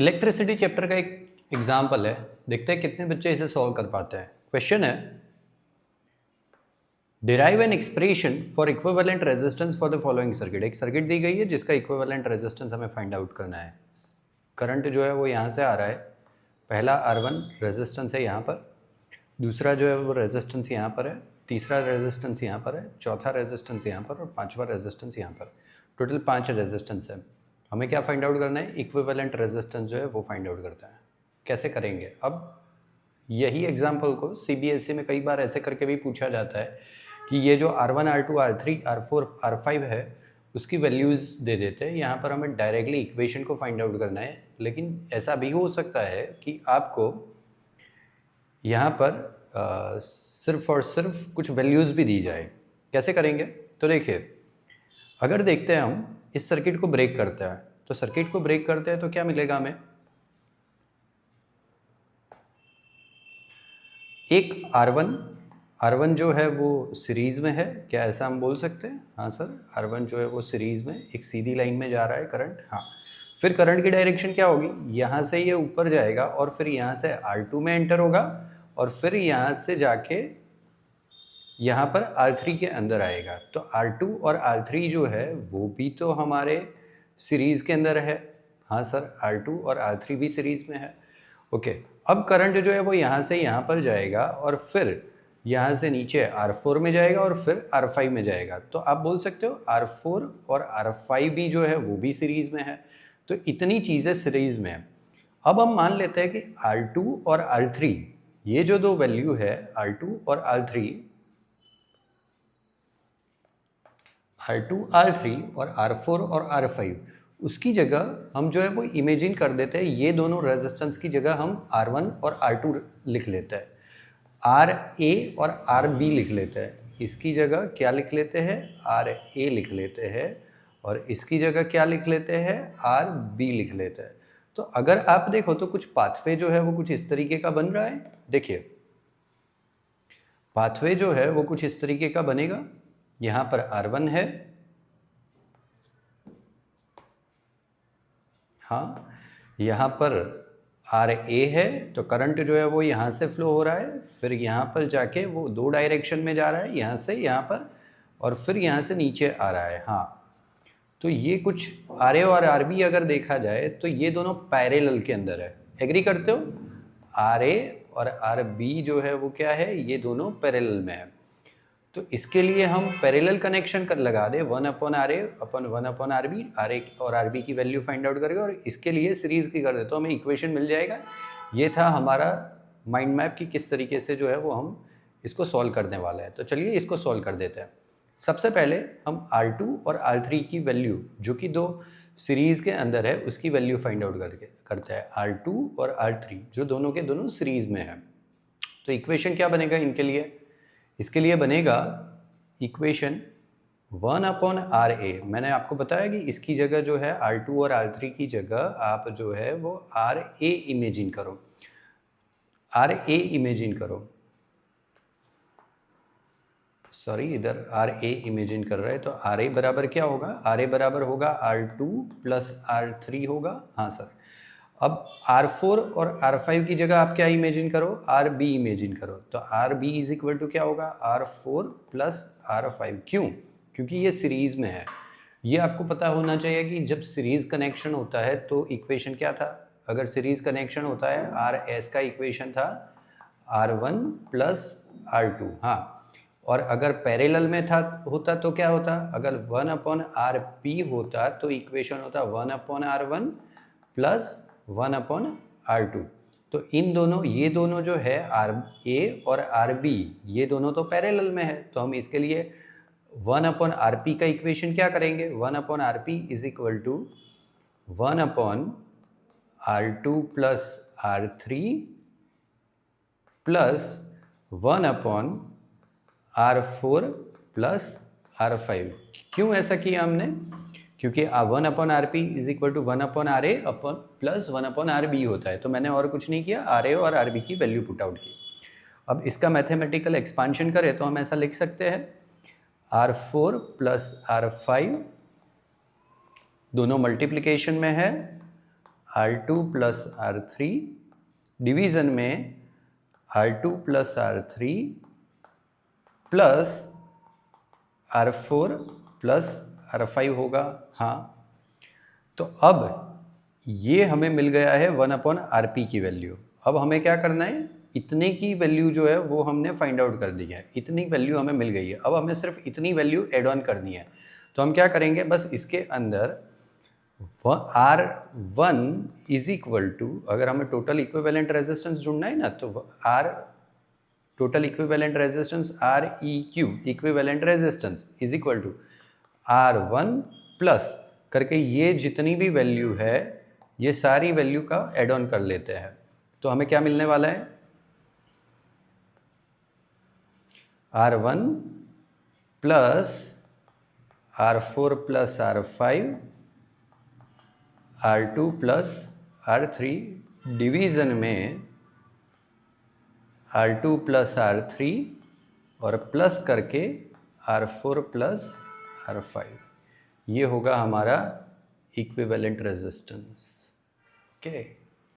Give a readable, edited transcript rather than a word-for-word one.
Electricity chapter का एक example है, देखते हैं कितने बच्चे इसे सॉल्व कर पाते हैं। क्वेश्चन है, derive an expression for equivalent resistance for the following circuit. एक सर्किट दी गई है जिसका इक्विवेलेंट रेजिस्टेंस हमें फाइंड आउट करना है। करंट जो है वो यहाँ से आ रहा है, पहला R1 रेजिस्टेंस है यहाँ पर, दूसरा जो है वो रेजिस्टेंस यहाँ पर है, तीसरा रेजिस्टेंस यहाँ पर है, चौथा रेजिस्टेंस यहाँ पर और पांचवा रेजिस्टेंस यहाँ पर। टोटल 5 रेजिस्टेंस है। हमें क्या फाइंड आउट करना है? इक्विवेलेंट रेजिस्टेंस जो है वो फाइंड आउट करता है। कैसे करेंगे? अब यही एग्जाम्पल को CBSE में कई बार ऐसे करके भी पूछा जाता है कि ये जो R1, R2, R3, R4, R5 है उसकी वैल्यूज़ दे देते हैं। यहाँ पर हमें डायरेक्टली इक्वेशन को फाइंड आउट करना है, लेकिन ऐसा भी हो सकता है कि आपको यहाँ पर सिर्फ और सिर्फ कुछ वैल्यूज़ भी दी जाए। कैसे करेंगे? तो देखिए, अगर देखते हैं हम इस सर्किट को ब्रेक करते हैं, तो सर्किट को ब्रेक करते हैं तो क्या मिलेगा हमें? एक R1 जो है वो सीरीज़ में है, क्या ऐसा हम बोल सकते हैं? हाँ सर, R1 जो है वो सीरीज़ में एक सीधी लाइन में जा रहा है करंट। हाँ, फिर करंट की डायरेक्शन क्या होगी? यहाँ से ये ऊपर जाएगा और फिर यहाँ से R2 में एंटर होगा और फिर यहाँ से जाके यहाँ पर R3 के अंदर आएगा। तो R2 और R3 जो है वो भी तो हमारे सीरीज़ के अंदर है। हाँ सर, R2 और R3 भी सीरीज़ में है। ओके, अब करंट जो है वो यहाँ से यहाँ पर जाएगा और फिर यहाँ से नीचे R4 में जाएगा और फिर R5 में जाएगा। तो आप बोल सकते हो R4 और R5 भी जो है वो भी सीरीज़ में है। तो इतनी चीज़ें सीरीज़ में है। अब हम मान लेते हैं कि R2 और R3, ये जो दो वैल्यू है R2 और R3 और R4 और R5, उसकी जगह हम जो है वो इमेजिन कर देते हैं, ये दोनों रेजिस्टेंस की जगह हम R1 और R2 लिख लेते हैं, RA और RB लिख लेते हैं। इसकी जगह क्या लिख लेते हैं? RA लिख लेते हैं और इसकी जगह क्या लिख लेते हैं? RB लिख लेते हैं। तो अगर आप देखो तो कुछ पाथवे जो है वो कुछ इस तरीके का बन रहा है। देखिए, पाथवे जो है वो कुछ इस तरीके का बनेगा। यहाँ पर R1 है, हाँ, यहाँ पर RA है, तो करंट जो है वो यहाँ से फ्लो हो रहा है, फिर यहाँ पर जाके वो दो डायरेक्शन में जा रहा है, यहाँ से यहाँ पर और फिर यहाँ से नीचे आ रहा है। हाँ, तो ये कुछ RA और RB अगर देखा जाए तो ये दोनों पैरेलल के अंदर है। एग्री करते हो? RA और RB जो है वो क्या है? ये दोनों पैरेलल में है। तो इसके लिए हम पैरेलल कनेक्शन कर लगा दे 1/RA अपन 1/RB, RA और RB की वैल्यू फाइंड आउट करेंगे और इसके लिए सीरीज की कर दे तो हमें इक्वेशन मिल जाएगा। ये था हमारा माइंड मैप कि किस तरीके से जो है वो हम इसको सॉल्व करने वाला है। तो चलिए इसको सॉल्व कर देते हैं। सबसे पहले हम R2 और R3 की वैल्यू, जो कि दो सीरीज़ के अंदर है, उसकी वैल्यू फाइंड आउट करते हैं। R2 और R3 जो दोनों के दोनों सीरीज़ में है। तो इक्वेशन क्या बनेगा इनके लिए? इसके लिए बनेगा इक्वेशन 1/RA। मैंने आपको बताया कि इसकी जगह जो है R2 और R3 की जगह आप जो है वो RA इमेजिन करो, RA इमेजिन करो। सॉरी, इधर RA इमेजिन कर रहा है, तो RA बराबर क्या होगा? RA बराबर होगा R2 प्लस R3 होगा। हाँ सर। अब R4 और R5 की जगह आप क्या इमेजिन करो? RB इमेजिन करो। तो RB इज इक्वल टू क्या होगा? R4 plus R5। क्यों? क्योंकि ये सीरीज में है। ये आपको पता होना चाहिए कि जब सीरीज कनेक्शन होता है तो इक्वेशन क्या था? अगर सीरीज कनेक्शन होता है, RS का इक्वेशन था R1 प्लस R2। हाँ, और अगर पैरेलल में होता तो क्या होता? अगर 1/RP होता तो इक्वेशन होता 1/R1 प्लस 1/R2। तो इन दोनों, ये दोनों जो है RA और RB, ये दोनों तो पैरेलल में है, तो हम इसके लिए 1/RP का इक्वेशन क्या करेंगे? 1/RP is equal to 1/R2 plus R3 plus 1/R4 plus R5। क्यों ऐसा किया हमने? क्योंकि 1/RP is equal to 1/RA अपन प्लस 1/RB होता है। तो मैंने और कुछ नहीं किया, RA और RB की वैल्यू पुट आउट की। अब इसका मैथमेटिकल एक्सपांशन करें तो हम ऐसा लिख सकते हैं, R4 प्लस R5 दोनों मल्टीप्लिकेशन में है, R2 प्लस R3 डिवीज़न में R2 plus R3 plus R4 plus R5 होगा। हाँ, तो अब ये हमें मिल गया है 1/RP की वैल्यू। अब हमें क्या करना है, इतने की वैल्यू जो है वो हमने फाइंड आउट कर दी है, इतनी वैल्यू हमें मिल गई है। अब हमें सिर्फ इतनी वैल्यू एड ऑन करनी है। तो हम क्या करेंगे, बस इसके अंदर R1 इज इक्वल टू, अगर हमें टोटल इक्विवेलेंट रेजिस्टेंस ढूंढना है ना, तो R total equivalent resistance REQ equivalent resistance is equal to R1 plus करके ये जितनी भी वैल्यू है ये सारी वैल्यू का एड ऑन कर लेते हैं। तो हमें क्या मिलने वाला है, R1 plus R4 plus R5 R2 plus R3 division में R2 प्लस R3 और प्लस करके R4 प्लस R5। ये होगा हमारा इक्विवेलेंट रेजिस्टेंस। ओके।